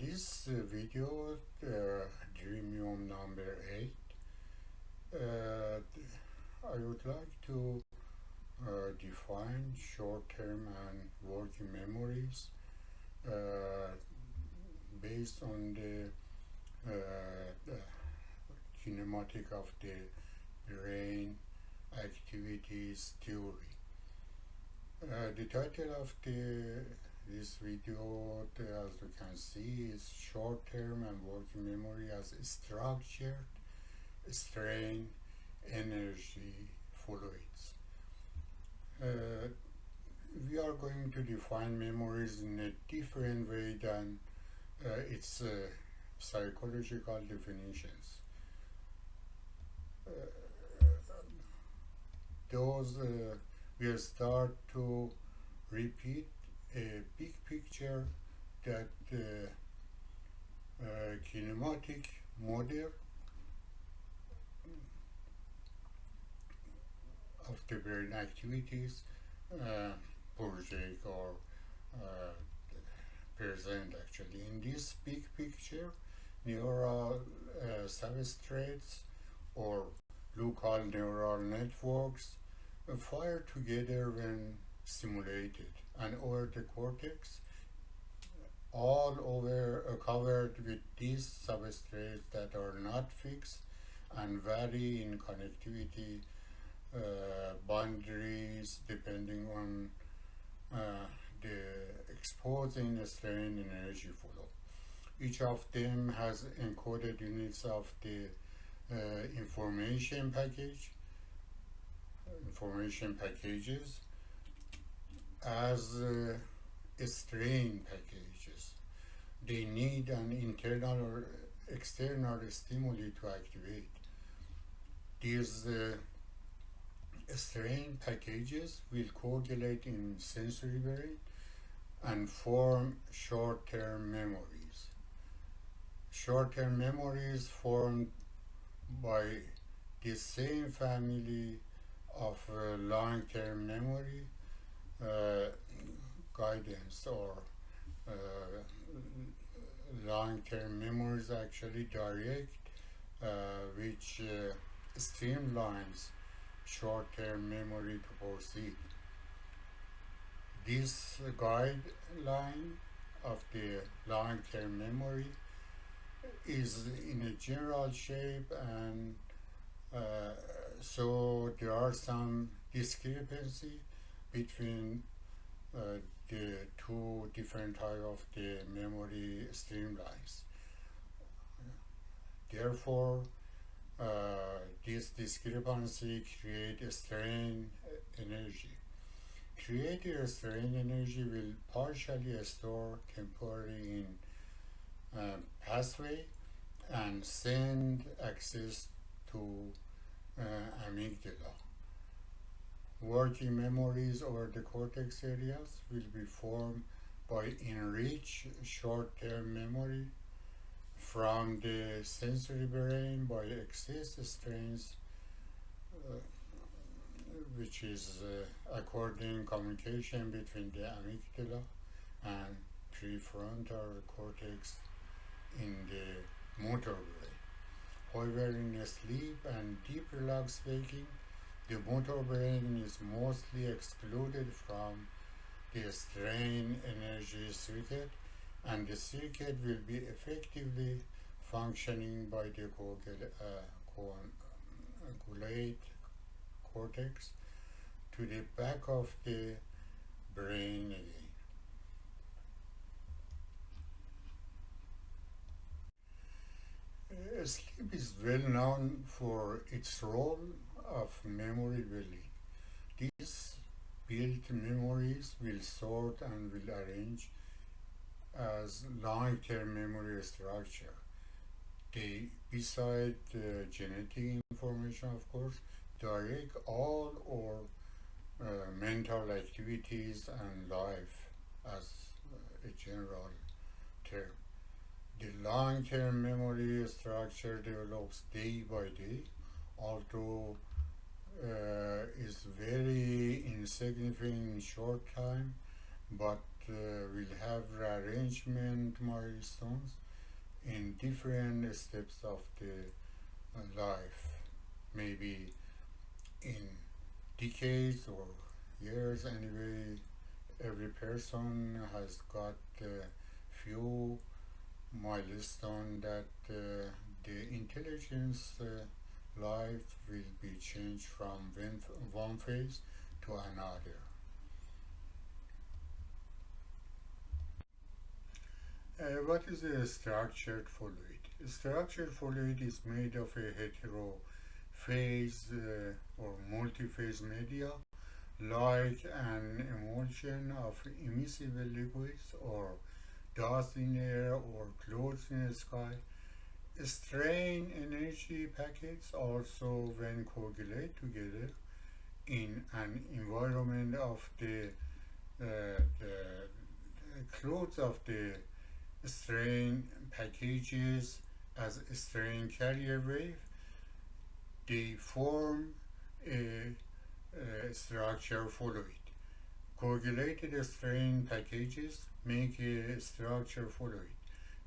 this video, Dreamium number 8, I would like to define short-term and working memories based on the kinematic of the brain activities theory. The title of this video, as you can see, is short-term and working memory as structured strain energy fluids. We are going to define memories in a different way than its psychological definitions. We'll start to repeat a big picture that kinematic model of the brain activities project or present actually. In this big picture, neural substrates or local neural networks fire together when stimulated, and over the cortex, all over covered with these substrates that are not fixed and vary in connectivity boundaries depending on the exposing strain energy flow. Each of them has encoded units of the information packages as strain packages. They need an internal or external stimuli to activate. These strain packages will coagulate in sensory brain and form short-term memories. Short-term memories formed by the same family of long-term memory guidance or long-term memories actually direct which streamlines short-term memory to proceed. This guideline of the long-term memory is in a general shape, and so there are some discrepancy between the two different types of the memory streamlines. Therefore, this discrepancy creates strain energy. Created strain energy will partially store temporarily in pathway and send access to amygdala. Working memories over the cortex areas will be formed by enriched short-term memory from the sensory brain by excess strains, which is according communication between the amygdala and prefrontal cortex in the motor brain. However, in sleep and deep relaxed waking, the motor brain is mostly excluded from the strain energy circuit, and the circuit will be effectively functioning by the coagulate cortex to the back of the brain again. Sleep is well known for its role of memory building. These built memories will sort and will arrange as long-term memory structure. They, beside the genetic information, of course, direct all our mental activities and life as a general term. The long-term memory structure develops day by day, although is very insignificant in short time, but will have rearrangement milestones in different steps of the life, maybe in decades or years. Anyway, every person has got a few milestones that the intelligence life will be changed from one phase to another. What is a structured fluid? A structured fluid is made of a hetero-phase or multi-phase media, like an emulsion of immiscible liquids or dust in air or clouds in the sky. Strain energy packets also, when coagulate together in an environment of the clouds of the strain packages as a strain carrier wave, they form a structure fluid. Coagulated strain packages make a structure fluid.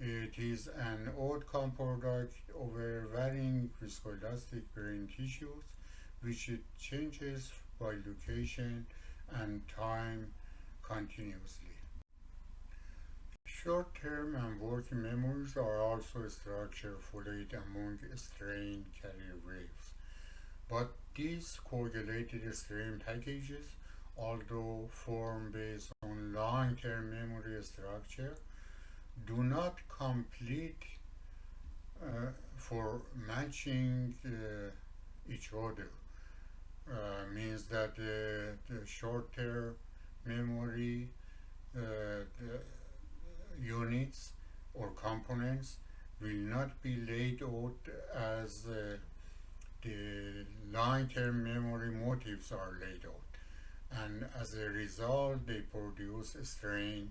It is an outcome product over varying viscoelastic brain tissues, which it changes by location and time continuously. Short-term and working memories are also structured fluid among strain carrier waves. But these coagulated strain packages, although formed based on long-term memory structure, do not complete for matching each other. Means that the short-term memory units or components will not be laid out as the long-term memory motifs are laid out, and as a result they produce strain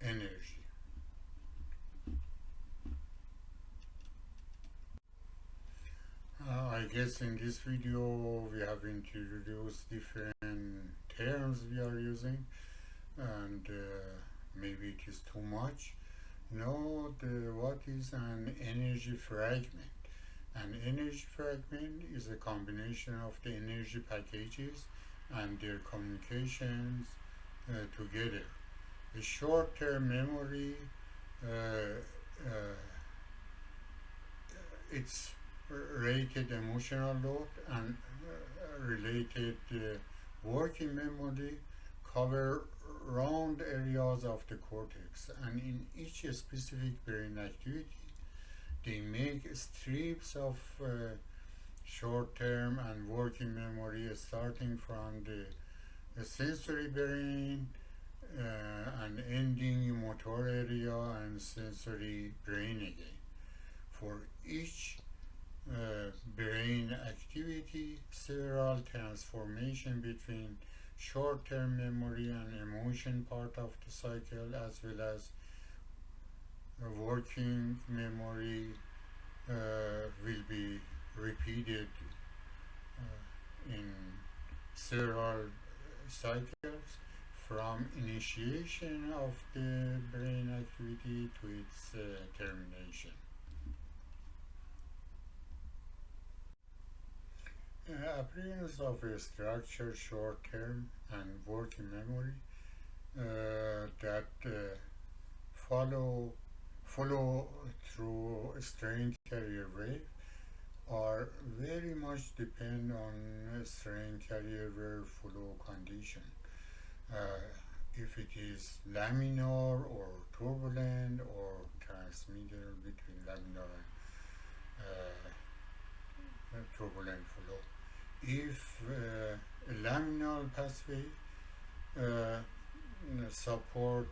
energy. I guess in this video we have introduced different terms we are using, and maybe it is too much. Note what is an energy fragment. An energy fragment is a combination of the energy packages and their communications together. A short-term memory, its rated emotional load and related working memory cover round areas of the cortex, and in each specific brain activity they make strips of short-term and working memory starting from the sensory brain and ending in motor area and sensory brain again. For each brain activity, several transformation between short-term memory and emotion part of the cycle, as well as working memory will be repeated in several cycles from initiation of the brain activity to its termination. Appearance of a structured short-term and working memory that follow through strain carrier wave are very much depend on strain carrier wave flow condition. If it is laminar or turbulent or transmitter between laminar and turbulent flow. If a laminar pathway support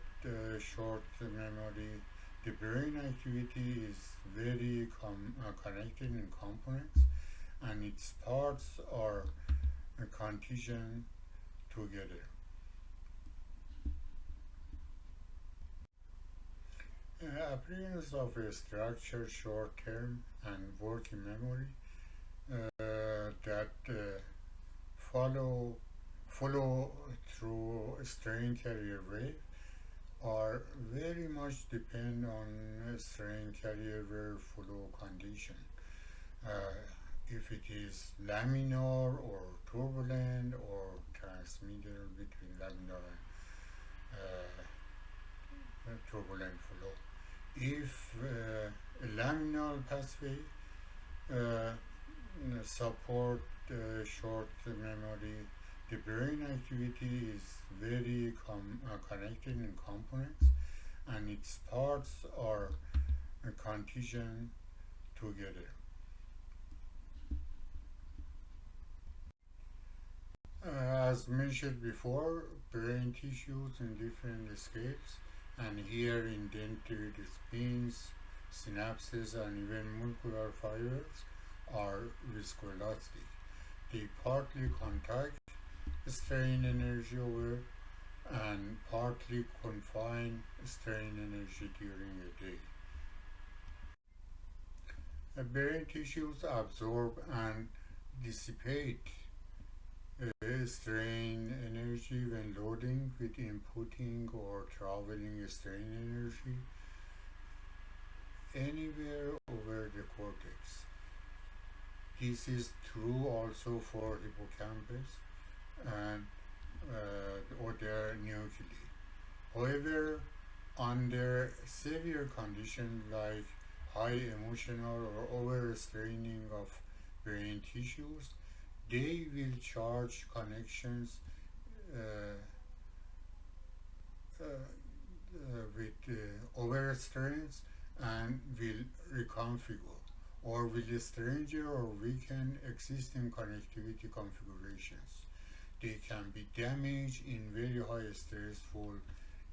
short memory, the brain activity is very connected in components, and its parts are contingent together. Appearance of a structured short-term and working memory that follow follow through strain carrier wave are very much depend on strain carrier wave flow condition. Uh, if it is laminar or turbulent or transmitter between laminar and turbulent flow. If a laminar pathway uh, support short memory, the brain activity is very connected in components, and its parts are contingent together. As mentioned before, brain tissues in different scales, and here indented spines, synapses, and even molecular fibers are viscoelastic. They partly contact strain energy over and partly confine strain energy during a day. Brain tissues absorb and dissipate strain energy when loading with inputting or traveling strain energy anywhere over the cortex. This is true also for hippocampus and other nuclei. However, under severe conditions like high emotional or overstraining of brain tissues, they will charge connections with overstrains and will reconfigure or will stranger or weaken existing connectivity configurations. They can be damaged in very high stressful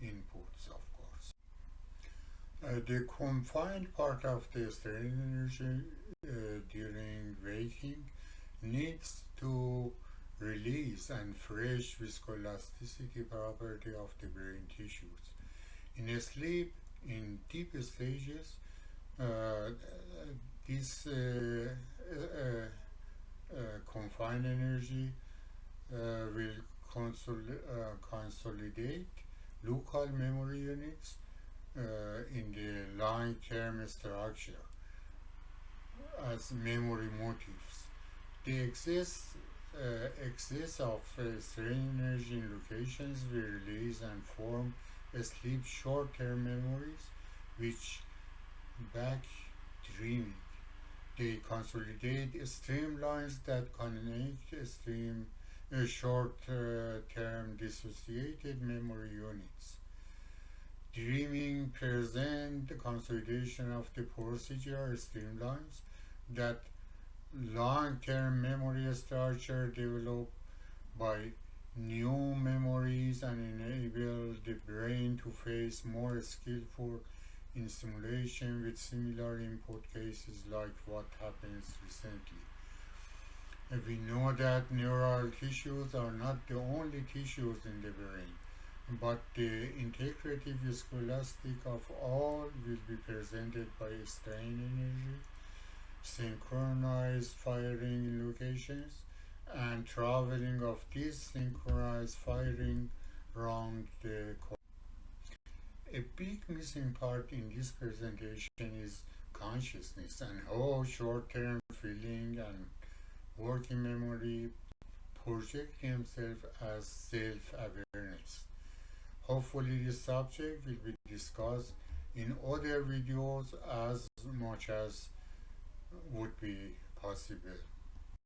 inputs, of course. The confined part of the strain energy during waking needs to release and fresh viscoelasticity property of the brain tissues. In sleep, in deep stages, this confined energy will consolidate local memory units in the long-term structure as memory motifs. The excess of strain energy in locations will release and form sleep short-term memories, which back dreaming. They consolidate streamlines that connect short-term dissociated memory units. Dreaming presents the consolidation of the procedural streamlines that long-term memory structure developed by new memories and enable the brain to face more skillful in simulation with similar input cases like what happens recently. And we know that neural tissues are not the only tissues in the brain, but the integrative viscoelastic of all will be presented by strain energy, synchronized firing in locations, and traveling of this synchronized firing around the cortex. A big missing part in this presentation is consciousness and how short-term feeling and working memory project themselves as self-awareness. Hopefully this subject will be discussed in other videos as much as would be possible.